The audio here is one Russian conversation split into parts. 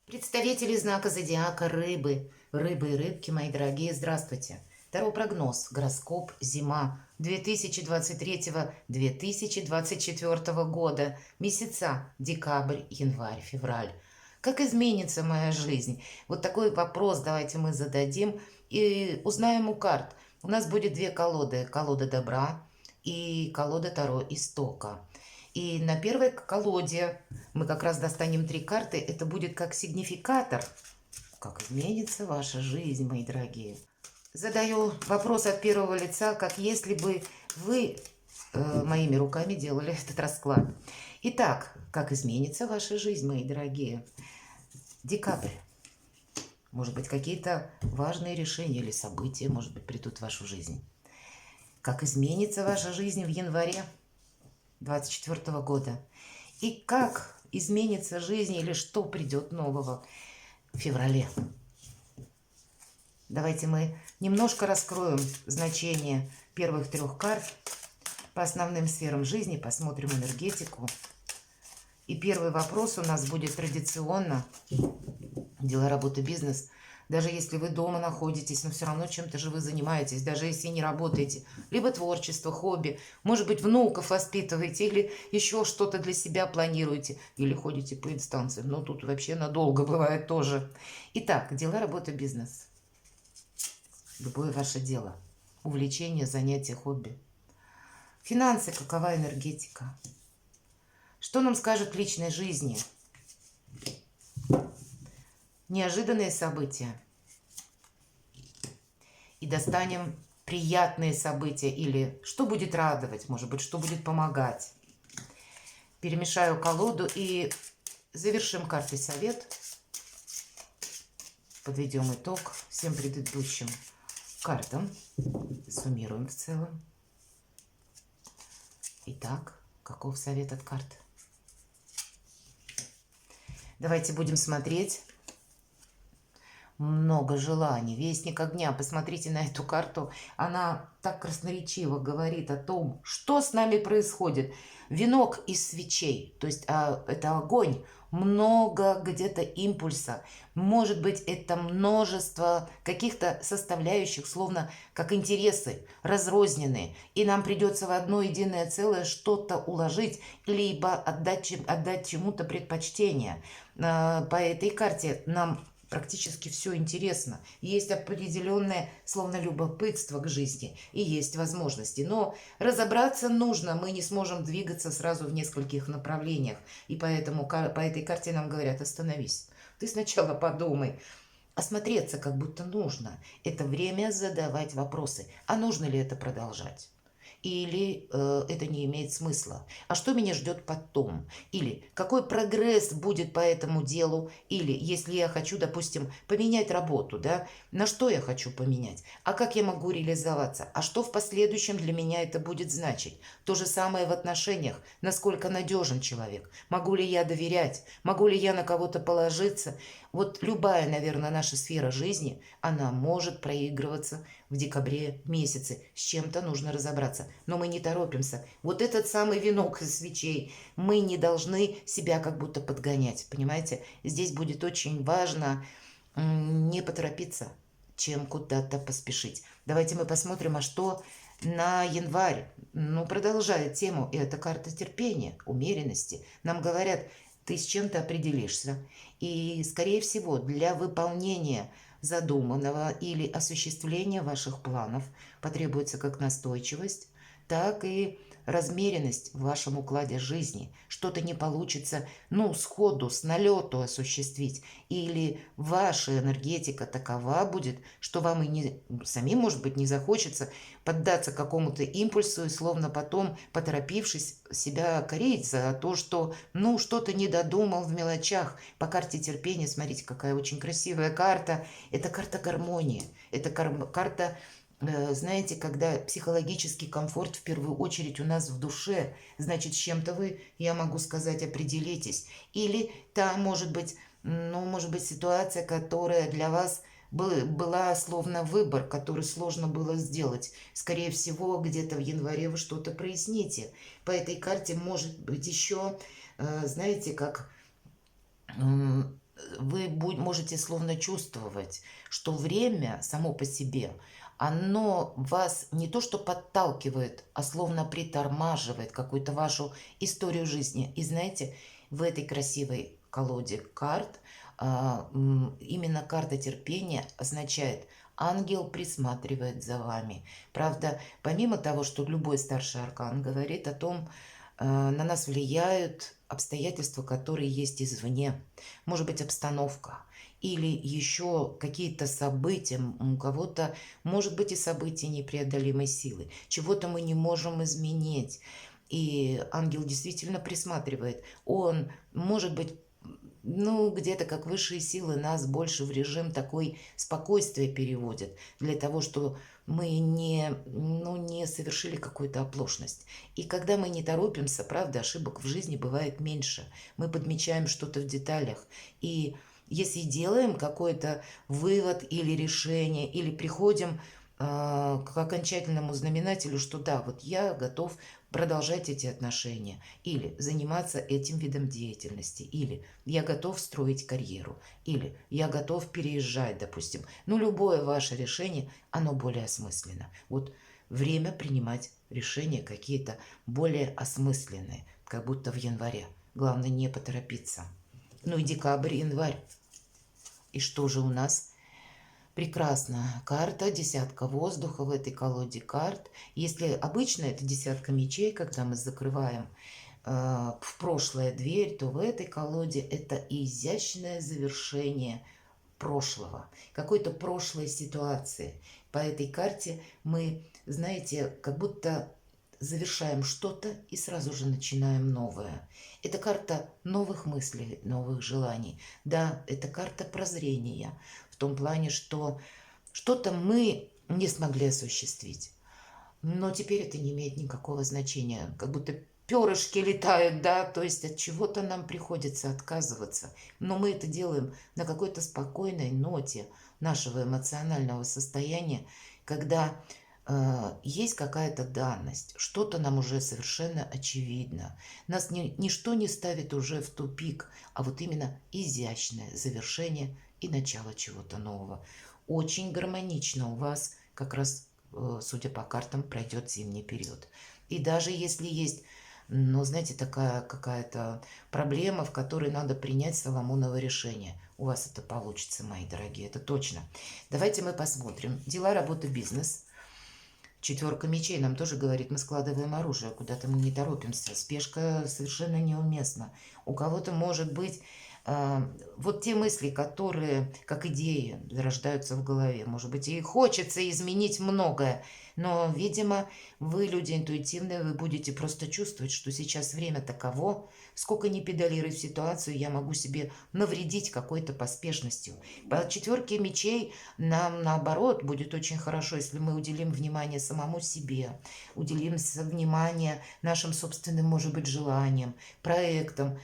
Представители знака зодиака Рыбы. Рыбы и рыбки, мои дорогие, здравствуйте. Таро прогноз. Гороскоп. Зима 2023-2024 года. Месяца. Декабрь, январь, февраль. Как изменится моя жизнь? Вот такой вопрос давайте мы зададим и узнаем у карт. У нас будет две колоды. Колода добра и колода Таро истока. И на первой колоде мы как раз достанем три карты. Это будет как сигнификатор. Как изменится ваша жизнь, мои дорогие. Задаю вопрос от первого лица, как если бы вы моими руками делали этот расклад. Итак, как изменится ваша жизнь, мои дорогие? Декабрь. Может быть, какие-то важные решения или события, может быть, придут в вашу жизнь. Как изменится ваша жизнь в январе 2024 года? И как изменится жизнь или что придет нового в феврале? Давайте мы немножко раскроем значение первых трех карт по основным сферам жизни, посмотрим энергетику. И первый вопрос у нас будет традиционно: дела, работа, бизнес. Даже если вы дома находитесь, но все равно чем-то же вы занимаетесь, даже если не работаете. Либо творчество, хобби, может быть, внуков воспитываете, или еще что-то для себя планируете, или ходите по инстанциям. Но тут вообще надолго бывает тоже. Итак, дела, работа, бизнес. Любое ваше дело. Увлечение, занятие, хобби. Финансы, какова энергетика? Что нам скажет в личной жизни? Неожиданные события. И достанем приятные события или что будет радовать, может быть, что будет помогать. Перемешаю колоду и завершим картой совет. Подведем итог всем предыдущим картам. Суммируем в целом. Итак, каков совет от карт? Давайте будем смотреть. Много желаний. Вестник огня. Посмотрите на эту карту. Она так красноречиво говорит о том, что с нами происходит. Венок из свечей. То есть это огонь. Много где-то импульса. Может быть, это множество каких-то составляющих, словно как интересы, разрозненные. И нам придется в одно единое целое что-то уложить, либо отдать чему-то предпочтение. По этой карте нам практически все интересно. Есть определенное, словно любопытство к жизни, и есть возможности. Но разобраться нужно, мы не сможем двигаться сразу в нескольких направлениях. И поэтому по этой карте нам говорят: остановись. Ты сначала подумай. Осмотреться как будто нужно. Это время задавать вопросы. А нужно ли это продолжать? Или это не имеет смысла? А что меня ждет потом? Или какой прогресс будет по этому делу? Или если я хочу, допустим, поменять работу, да, на что я хочу поменять? А как я могу реализоваться? А что в последующем для меня это будет значить? То же самое в отношениях. Насколько надежен человек? Могу ли я доверять? Могу ли я на кого-то положиться? Вот любая, наверное, наша сфера жизни, она может проигрываться в декабре месяце. С чем-то нужно разобраться. Но мы не торопимся. Вот этот самый венок из свечей, мы не должны себя как будто подгонять. Понимаете? Здесь будет очень важно не поторопиться, чем куда-то поспешить. Давайте мы посмотрим, а что на январь. Ну, продолжая тему, и это карта терпения, умеренности. Нам говорят: ты с чем-то определишься. И, скорее всего, для выполнения задуманного или осуществления ваших планов потребуется как настойчивость, так и размеренность в вашем укладе жизни. Что-то не получится, ну, сходу, с налету осуществить. Или ваша энергетика такова будет, что вам и не, самим, может быть, не захочется поддаться какому-то импульсу и словно потом, поторопившись, себя корить за то, что, ну, что-то не додумал в мелочах. По карте терпения, смотрите, какая очень красивая карта. Это карта гармонии. Это карта, знаете, когда психологический комфорт в первую очередь у нас в душе, значит, с чем-то вы, я могу сказать, определитесь. Или там может быть, ну, может быть, ситуация, которая для вас была словно выбор, который сложно было сделать. Скорее всего, где-то в январе вы что-то проясните. По этой карте может быть еще, знаете, как вы можете словно чувствовать, что время само по себе, оно вас не то что подталкивает, а словно притормаживает какую-то вашу историю жизни. И знаете, в этой красивой колоде карт именно карта терпения означает: ангел присматривает за вами. Правда, помимо того, что любой старший аркан говорит о том, на нас влияют обстоятельства, которые есть извне. Может быть, обстановка или еще какие-то события. У кого-то, может быть, и события непреодолимой силы. Чего-то мы не можем изменить. И ангел действительно присматривает. Он, может быть, ну, где-то как высшие силы нас больше в режим такой спокойствия переводят, для того, чтобы мы не совершили какую-то оплошность. И когда мы не торопимся, правда, ошибок в жизни бывает меньше. Мы подмечаем что-то в деталях. И если делаем какой-то вывод или решение, или приходим к окончательному знаменателю, что да, вот я готов продолжать эти отношения, или заниматься этим видом деятельности, или я готов строить карьеру, или я готов переезжать, допустим. Ну, любое ваше решение, оно более осмысленно. Вот время принимать решения какие-то более осмысленные, как будто в январе. Главное не поторопиться. Ну и декабрь, январь. И что же у нас? Прекрасно. Карта десятка воздуха в этой колоде карт. Если обычно это десятка мечей, когда мы закрываем в прошлое дверь, то в этой колоде это изящное завершение прошлого, какой-то прошлой ситуации. По этой карте мы, знаете, как будто завершаем что-то и сразу же начинаем новое. Это карта новых мыслей, новых желаний. Да, это карта прозрения в том плане, что что-то мы не смогли осуществить. Но теперь это не имеет никакого значения. Как будто перышки летают, да, то есть от чего-то нам приходится отказываться. Но мы это делаем на какой-то спокойной ноте нашего эмоционального состояния, когда есть какая-то данность, что-то нам уже совершенно очевидно. Нас ничто не ставит уже в тупик, а вот именно изящное завершение и начало чего-то нового. Очень гармонично у вас как раз, судя по картам, пройдет зимний период. И даже если есть, ну, знаете, такая какая-то проблема, в которой надо принять Соломоново решение, у вас это получится, мои дорогие, это точно. Давайте мы посмотрим. Дела, работа, бизнес. Четверка мечей нам тоже говорит: мы складываем оружие, куда-то мы не торопимся. Спешка совершенно неуместна. У кого-то может быть вот те мысли, которые, как идеи, зарождаются в голове. Может быть, и хочется изменить многое. Но, видимо, вы люди интуитивные, вы будете просто чувствовать, что сейчас время таково. Сколько ни педалируй в ситуацию, я могу себе навредить какой-то поспешностью. По четверке мечей нам, наоборот, будет очень хорошо, если мы уделим внимание самому себе, уделим внимание нашим собственным, может быть, желаниям, проектам,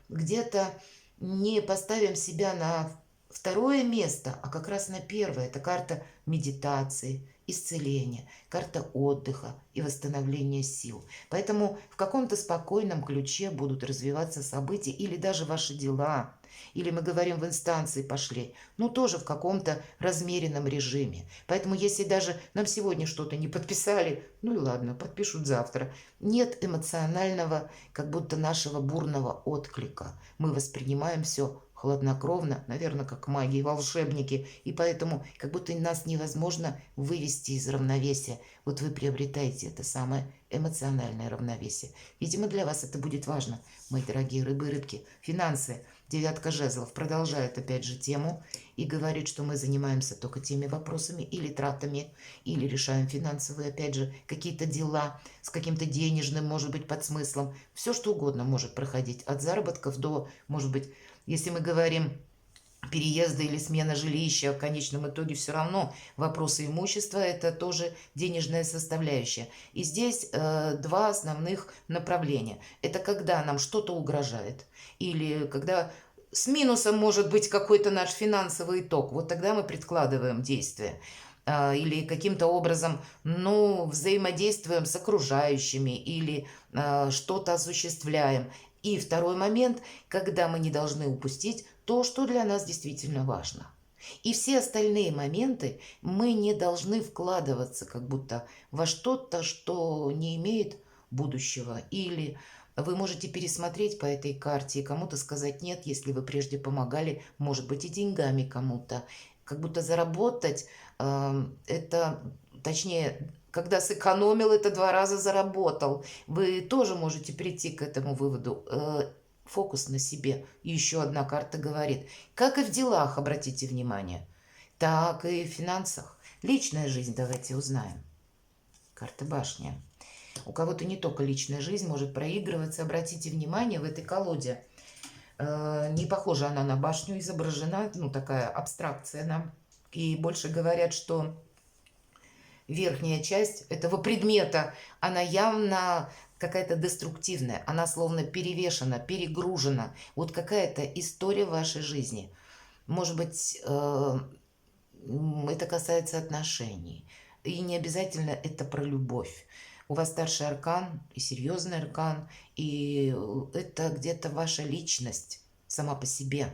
где-то не поставим себя на второе место, а как раз на первое. Это карта медитации, исцеления, карта отдыха и восстановления сил. Поэтому в каком-то спокойном ключе будут развиваться события или даже ваши дела. Или мы говорим, в инстанции пошли, ну тоже в каком-то размеренном режиме. Поэтому если даже нам сегодня что-то не подписали, ну и ладно, подпишут завтра. Нет эмоционального, как будто нашего бурного отклика. Мы воспринимаем все хладнокровно, наверное, как маги и волшебники, и поэтому как будто нас невозможно вывести из равновесия. Вот вы приобретаете это самое эмоциональное равновесие. Видимо, для вас это будет важно, мои дорогие рыбы и рыбки. Финансы. Девятка жезлов продолжает опять же тему и говорит, что мы занимаемся только теми вопросами или тратами, или решаем финансовые, опять же, какие-то дела с каким-то денежным, может быть, подсмыслом. Все что угодно может проходить, от заработков до, может быть, если мы говорим переезда или смена жилища, в конечном итоге все равно вопросы имущества – это тоже денежная составляющая. И здесь два основных направления. Это когда нам что-то угрожает, или когда с минусом может быть какой-то наш финансовый итог. Вот тогда мы предкладываем действия. Или каким-то образом, ну, взаимодействуем с окружающими, или что-то осуществляем. И второй момент, когда мы не должны упустить то, что для нас действительно важно. И все остальные моменты мы не должны вкладываться как будто во что-то, что не имеет будущего. Или вы можете пересмотреть по этой карте и кому-то сказать нет, если вы прежде помогали, может быть, и деньгами кому-то. Как будто заработать это, точнее, когда сэкономил, это 2 раза заработал. Вы тоже можете прийти к этому выводу. Фокус на себе. И еще одна карта говорит, как и в делах, обратите внимание, так и в финансах. Личная жизнь давайте узнаем. Карта башня. У кого-то не только личная жизнь может проигрываться. Обратите внимание, в этой колоде не похожа она на башню изображена, ну такая абстракция нам. И больше говорят, что верхняя часть этого предмета, она явно какая-то деструктивная, она словно перевешена, перегружена. Вот какая-то история вашей жизни. Может быть, это касается отношений. И не обязательно это про любовь. У вас старший аркан и серьезный аркан, и это где-то ваша личность сама по себе.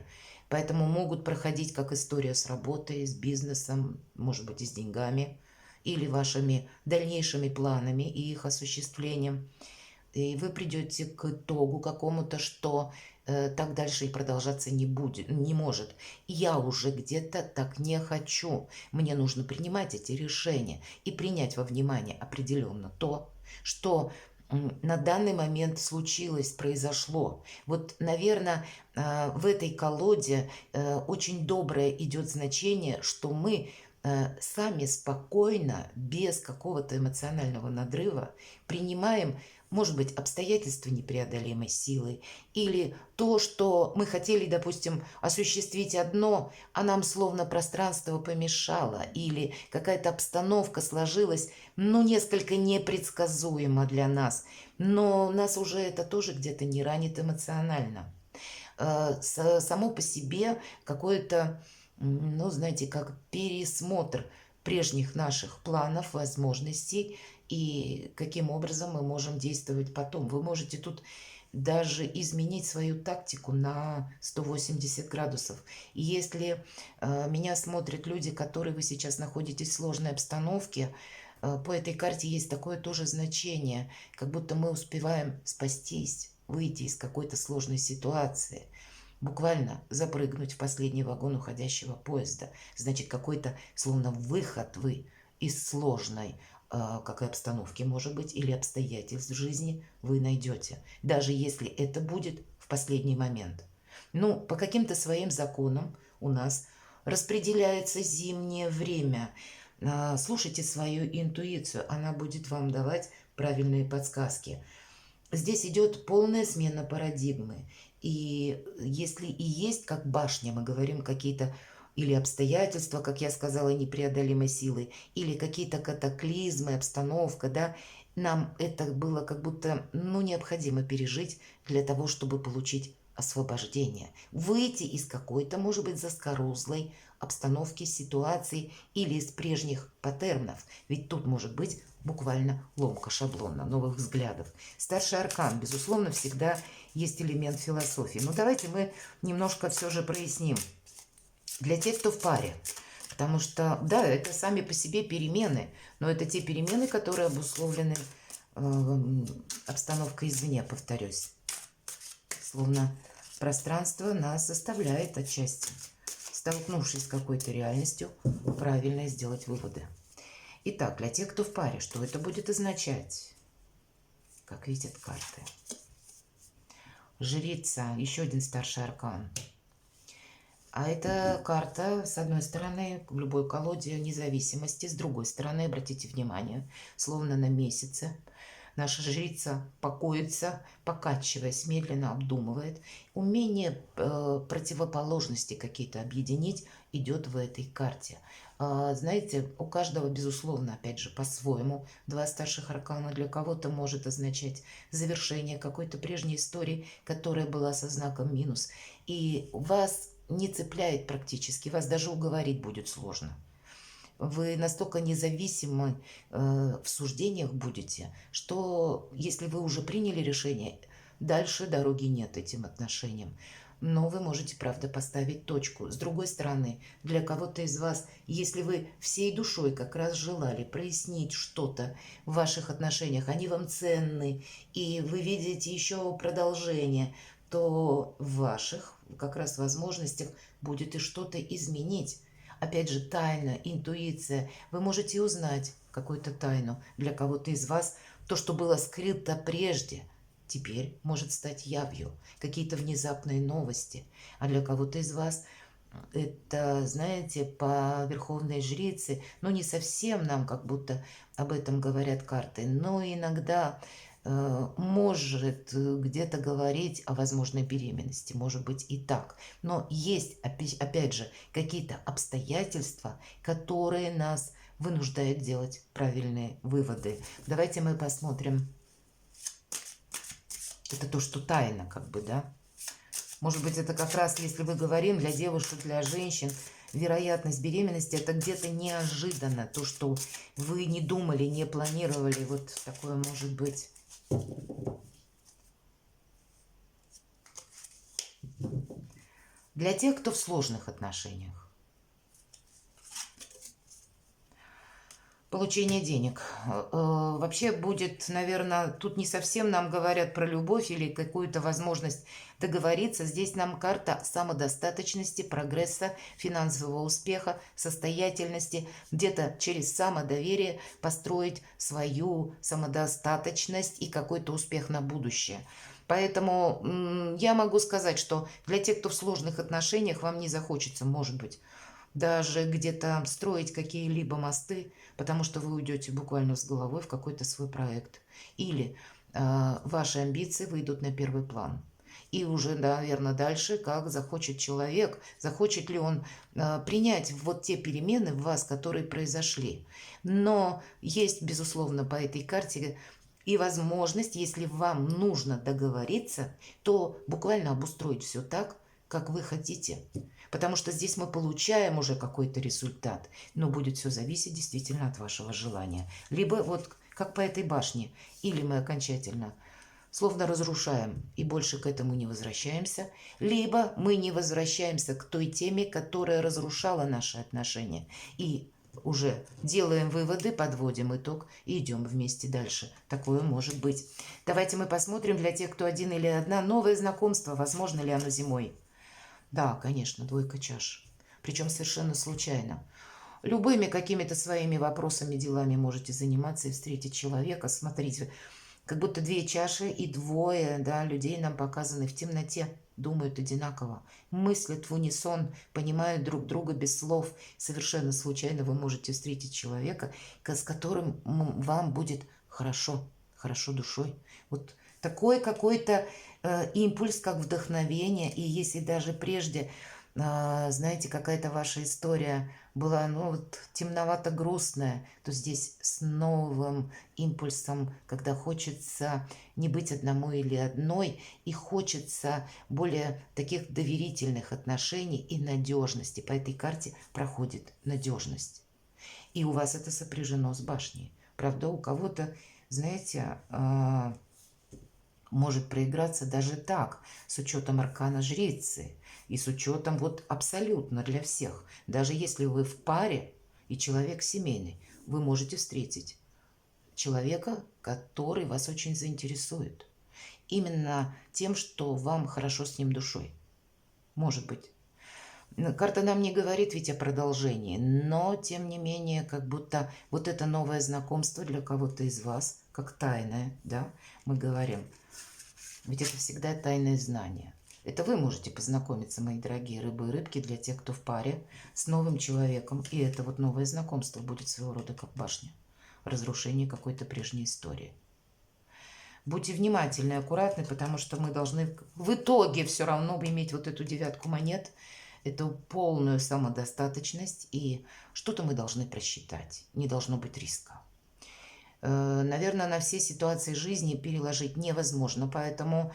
Поэтому могут проходить как история с работой, с бизнесом, может быть, и с деньгами, или вашими дальнейшими планами и их осуществлением. И вы придете к итогу какому-то, что так дальше и продолжаться не будет, не может. Я уже где-то так не хочу. Мне нужно принимать эти решения и принять во внимание определенно то, что на данный момент случилось, произошло. Вот, наверное, в этой колоде очень доброе идет значение, что мы сами спокойно, без какого-то эмоционального надрыва принимаем, может быть, обстоятельства непреодолимой силы, или то, что мы хотели, допустим, осуществить одно, а нам словно пространство помешало, или какая-то обстановка сложилась, ну, несколько непредсказуемо для нас, но нас уже это тоже где-то не ранит эмоционально. Само по себе какое-то, ну, знаете, как пересмотр прежних наших планов, возможностей и каким образом мы можем действовать потом. Вы можете тут даже изменить свою тактику на 180 градусов. И если меня смотрят люди, которые вы сейчас находитесь в сложной обстановке, по этой карте есть такое тоже значение, как будто мы успеваем спастись, выйти из какой-то сложной ситуации. Буквально запрыгнуть в последний вагон уходящего поезда. Значит, какой-то словно выход вы из сложной какой обстановки, может быть, или обстоятельств в жизни вы найдете. Даже если это будет в последний момент. Ну, по каким-то своим законам у нас распределяется зимнее время. Слушайте свою интуицию, она будет вам давать правильные подсказки. Здесь идет полная смена парадигмы. И если и есть, как башня, мы говорим, какие-то или обстоятельства, как я сказала, непреодолимой силы, или какие-то катаклизмы, обстановка, да, нам это было как будто, ну, необходимо пережить для того, чтобы получить освобождение. Выйти из какой-то, может быть, заскорузлой обстановки, ситуации или из прежних паттернов. Ведь тут может быть буквально ломка шаблона, новых взглядов. Старший аркан, безусловно, всегда есть элемент философии. Но давайте мы немножко все же проясним. Для тех, кто в паре. Потому что, да, это сами по себе перемены, но это те перемены, которые обусловлены обстановкой извне, повторюсь. Словно пространство нас заставляет отчасти, столкнувшись с какой-то реальностью, правильно сделать выводы. Итак, для тех, кто в паре, что это будет означать? Как видят карты. Жрица, еще один старший аркан. А эта карта, с одной стороны, в любой колоде независимости, с другой стороны, обратите внимание, словно на месяце. Наша жрица покоится, покачиваясь, медленно обдумывает. Умение противоположности какие-то объединить идет в этой карте. Знаете, у каждого, безусловно, опять же, по-своему. 2 старших аркана для кого-то может означать завершение какой-то прежней истории, которая была со знаком минус. И вас не цепляет практически, вас даже уговорить будет сложно. Вы настолько независимы в суждениях будете, что если вы уже приняли решение, дальше дороги нет этим отношениям. но вы можете, правда, поставить точку. С другой стороны, для кого-то из вас, если вы всей душой как раз желали прояснить что-то в ваших отношениях, они вам ценны, и вы видите еще продолжение, то в ваших как раз возможностях будет и что-то изменить. Опять же, тайна, интуиция. Вы можете узнать какую-то тайну для кого-то из вас. То, что было скрыто прежде, теперь может стать явью. Какие-то внезапные новости. А для кого-то из вас это, знаете, по верховной жрице, ну не совсем нам как будто об этом говорят карты, но иногда может где-то говорить о возможной беременности, может быть и так. Но есть, опять же, какие-то обстоятельства, которые нас вынуждают делать правильные выводы. Давайте мы посмотрим. Это то, что тайна, как бы, да? Может быть, это как раз, если мы говорим для девушек, для женщин, вероятность беременности, это где-то неожиданно. То, что вы не думали, не планировали, вот такое может быть. Для тех, кто в сложных отношениях. Получение денег. Вообще будет, наверное, тут не совсем нам говорят про любовь или какую-то возможность договориться. Здесь нам карта самодостаточности, прогресса, финансового успеха, состоятельности. Где-то через самодоверие построить свою самодостаточность и какой-то успех на будущее. Поэтому я могу сказать, что для тех, кто в сложных отношениях, вам не захочется, может быть, даже где-то строить какие-либо мосты, потому что вы уйдете буквально с головой в какой-то свой проект. Или ваши амбиции выйдут на первый план. И уже, наверное, дальше, как захочет человек, захочет ли он принять вот те перемены в вас, которые произошли. Но есть, безусловно, по этой карте и возможность, если вам нужно договориться, то буквально обустроить все так, как вы хотите. Потому что здесь мы получаем уже какой-то результат, но будет все зависеть действительно от вашего желания. Либо вот как по этой башне, или мы окончательно словно разрушаем и больше к этому не возвращаемся, либо мы не возвращаемся к той теме, которая разрушала наши отношения, и уже делаем выводы, подводим итог и идем вместе дальше. Такое может быть. Давайте мы посмотрим для тех, кто один или одна, новое знакомство, возможно ли оно зимой. Да, конечно, двойка чаш. Причем совершенно случайно. Любыми какими-то своими вопросами, делами можете заниматься и встретить человека. Смотрите, как будто две чаши и двое, да, людей нам показаны в темноте. Думают одинаково, мыслят в унисон, понимают друг друга без слов. Совершенно случайно вы можете встретить человека, с которым вам будет хорошо, хорошо душой. Вот такой какой-то импульс, как вдохновение. И если даже прежде, знаете, какая-то ваша история была, ну, вот, темновато-грустная, то здесь с новым импульсом, когда хочется не быть одному или одной, и хочется более таких доверительных отношений и надежности. По этой карте проходит надежность. И у вас это сопряжено с башней. Правда, у кого-то, знаете, может проиграться даже так, с учетом аркана жрицы и с учетом вот абсолютно для всех. Даже если вы в паре и человек семейный, вы можете встретить человека, который вас очень заинтересует. Именно тем, что вам хорошо с ним душой. Может быть. Карта нам не говорит ведь о продолжении, но тем не менее, как будто вот это новое знакомство для кого-то из вас, как тайное, да, мы говорим. Ведь это всегда тайное знание. Это вы можете познакомиться, мои дорогие рыбы и рыбки, для тех, кто в паре, с новым человеком. И это вот новое знакомство будет своего рода как башня. Разрушение какой-то прежней истории. Будьте внимательны и аккуратны, потому что мы должны в итоге все равно иметь вот эту девятку монет, эту полную самодостаточность, и что-то мы должны просчитать. Не должно быть риска. Наверное, на все ситуации жизни переложить невозможно, поэтому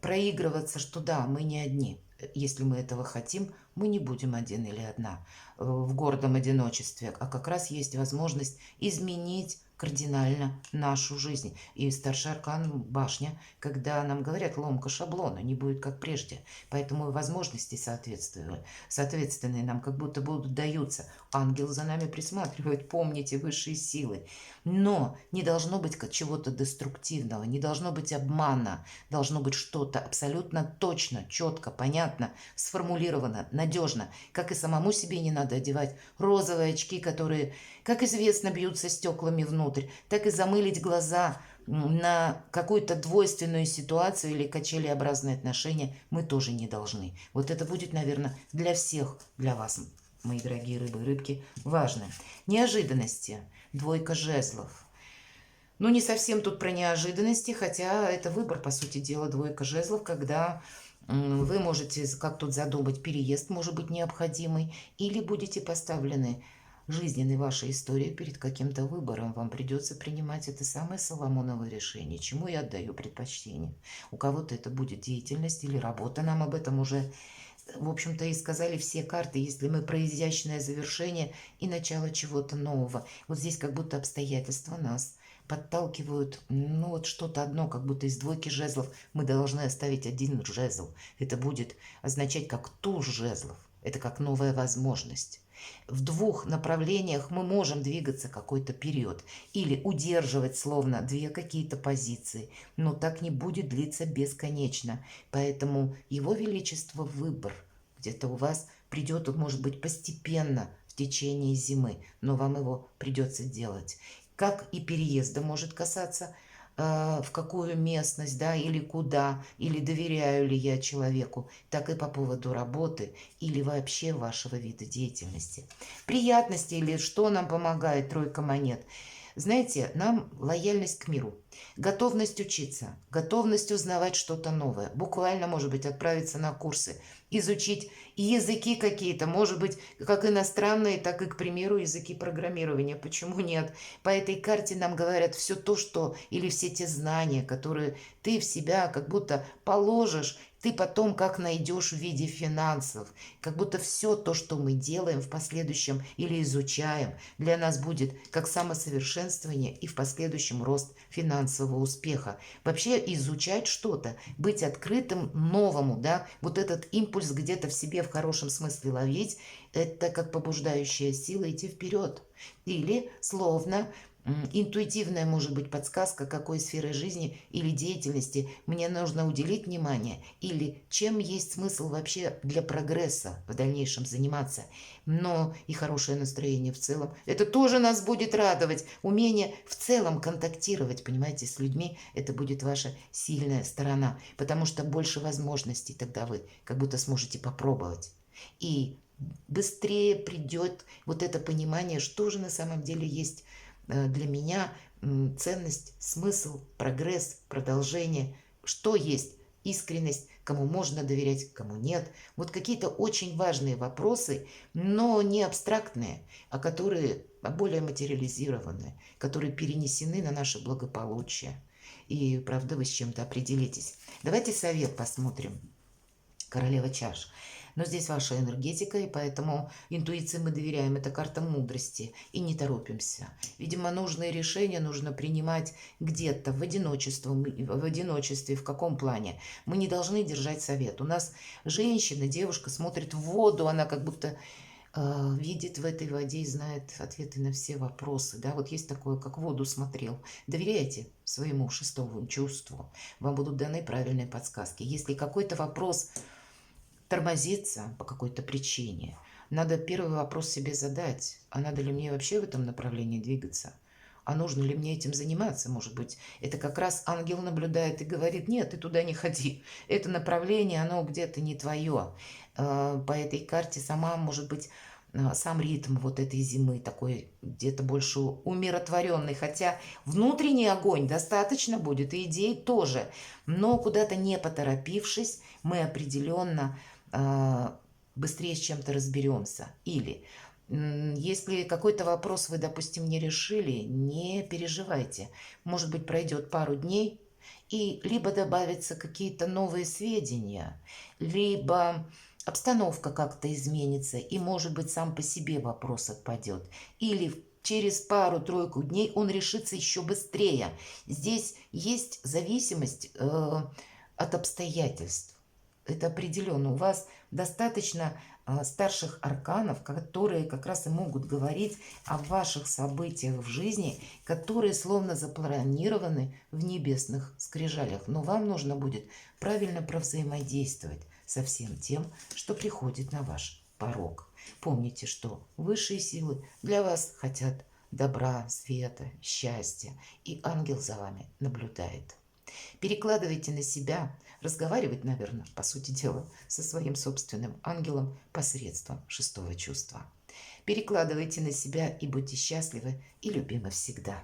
проигрываться, что да, мы не одни. Если мы этого хотим, мы не будем один или одна в гордом одиночестве, а как раз есть возможность изменить кардинально нашу жизнь. И старший аркан башня, когда нам говорят ломка шаблона, не будет как прежде. Поэтому и возможности соответственные нам как будто будут даются. Ангел за нами присматривает, помните, высшие силы. Но не должно быть чего-то деструктивного, не должно быть обмана, должно быть что-то абсолютно точно, четко, понятно, сформулировано, надежно. Как и самому себе не надо одевать розовые очки, которые, как известно, бьются стеклами внутрь, так и замылить глаза на какую-то двойственную ситуацию или качелеобразные отношения мы тоже не должны. Вот это будет, наверное, для всех, для вас, мои дорогие рыбы и рыбки, важно. Неожиданности. Двойка жезлов. Ну, не совсем тут про неожиданности, хотя это выбор, по сути дела, двойка жезлов, когда вы можете, как тут задумать, переезд может быть необходимый, или будете поставлены жизненной вашей истории перед каким-то выбором. Вам придется принимать это самое Соломоново решение, чему я отдаю предпочтение. У кого-то это будет деятельность или работа, нам об этом уже, в общем-то, и сказали все карты, если мы про изящное завершение и начало чего-то нового. Вот здесь как будто обстоятельства нас подталкивают, ну вот что-то одно, как будто из двойки жезлов мы должны оставить один жезл. Это будет означать как туз жезлов, это как новая возможность. В двух направлениях мы можем двигаться какой-то период или удерживать словно две какие-то позиции, но так не будет длиться бесконечно. Поэтому Его Величество выбор где-то у вас придет, может быть, постепенно в течение зимы, но вам его придется делать. Как и переезда может касаться, в какую местность, да, или куда, или доверяю ли я человеку, так и по поводу работы или вообще вашего вида деятельности. Приятности или что нам помогает тройка монет. Знаете, нам лояльность к миру, готовность учиться, готовность узнавать что-то новое, буквально, может быть, отправиться на курсы, изучить языки какие-то, может быть, как иностранные, так и, к примеру, языки программирования. Почему нет? По этой карте нам говорят все то, что, или все те знания, которые ты в себя как будто положишь, ты потом как найдешь в виде финансов. Как будто все то, что мы делаем в последующем или изучаем, для нас будет как самосовершенствование и в последующем рост финансового успеха. Вообще изучать что-то, быть открытым новому, да, вот этот импульс где-то в себе в хорошем смысле ловить, это как побуждающая сила идти вперед. Или словно интуитивная, может быть, подсказка, какой сферой жизни или деятельности мне нужно уделить внимание, или чем есть смысл вообще для прогресса в дальнейшем заниматься. Но и хорошее настроение в целом, это тоже нас будет радовать. Умение в целом контактировать, понимаете, с людьми, это будет ваша сильная сторона, потому что больше возможностей тогда вы как будто сможете попробовать. И быстрее придет вот это понимание, что же на самом деле есть для меня ценность, смысл, прогресс, продолжение, что есть искренность, кому можно доверять, кому нет. Вот какие-то очень важные вопросы, но не абстрактные, а которые более материализированные, которые перенесены на наше благополучие. И, правда, вы с чем-то определитесь. Давайте совет посмотрим. Королева чаш. Но здесь ваша энергетика, и поэтому интуиции мы доверяем. Это карта мудрости. И не торопимся. Видимо, нужные решения нужно принимать где-то в одиночестве. В каком плане? Мы не должны держать совет. У нас женщина, девушка смотрит в воду, она как будто видит в этой воде и знает ответы на все вопросы. Да? Вот есть такое, как в воду смотрел. Доверяйте своему шестому чувству. Вам будут даны правильные подсказки. Если какой-то вопрос тормозится по какой-то причине, надо первый вопрос себе задать. А надо ли мне вообще в этом направлении двигаться? А нужно ли мне этим заниматься? Может быть, это как раз ангел наблюдает и говорит: нет, ты туда не ходи. Это направление, оно где-то не твое. По этой карте сама, может быть, сам ритм вот этой зимы такой где-то больше умиротворенный. Хотя внутренний огонь достаточно будет, и идей тоже. Но куда-то не поторопившись, мы определенно быстрее с чем-то разберемся. Или если какой-то вопрос вы, допустим, не решили, не переживайте. Может быть, пройдет пару дней, и либо добавятся какие-то новые сведения, либо обстановка как-то изменится, и, может быть, сам по себе вопрос отпадет. Или через пару-тройку дней он решится еще быстрее. Здесь есть зависимость от обстоятельств. Это определенно. У вас достаточно старших арканов, которые как раз и могут говорить о ваших событиях в жизни, которые словно запланированы в небесных скрижалях. Но вам нужно будет правильно провзаимодействовать со всем тем, что приходит на ваш порог. Помните, что высшие силы для вас хотят добра, света, счастья, и ангел за вами наблюдает. Перекладывайте на себя, разговаривать, наверное, по сути дела, со своим собственным ангелом посредством шестого чувства. Перекладывайте на себя и будьте счастливы и любимы всегда.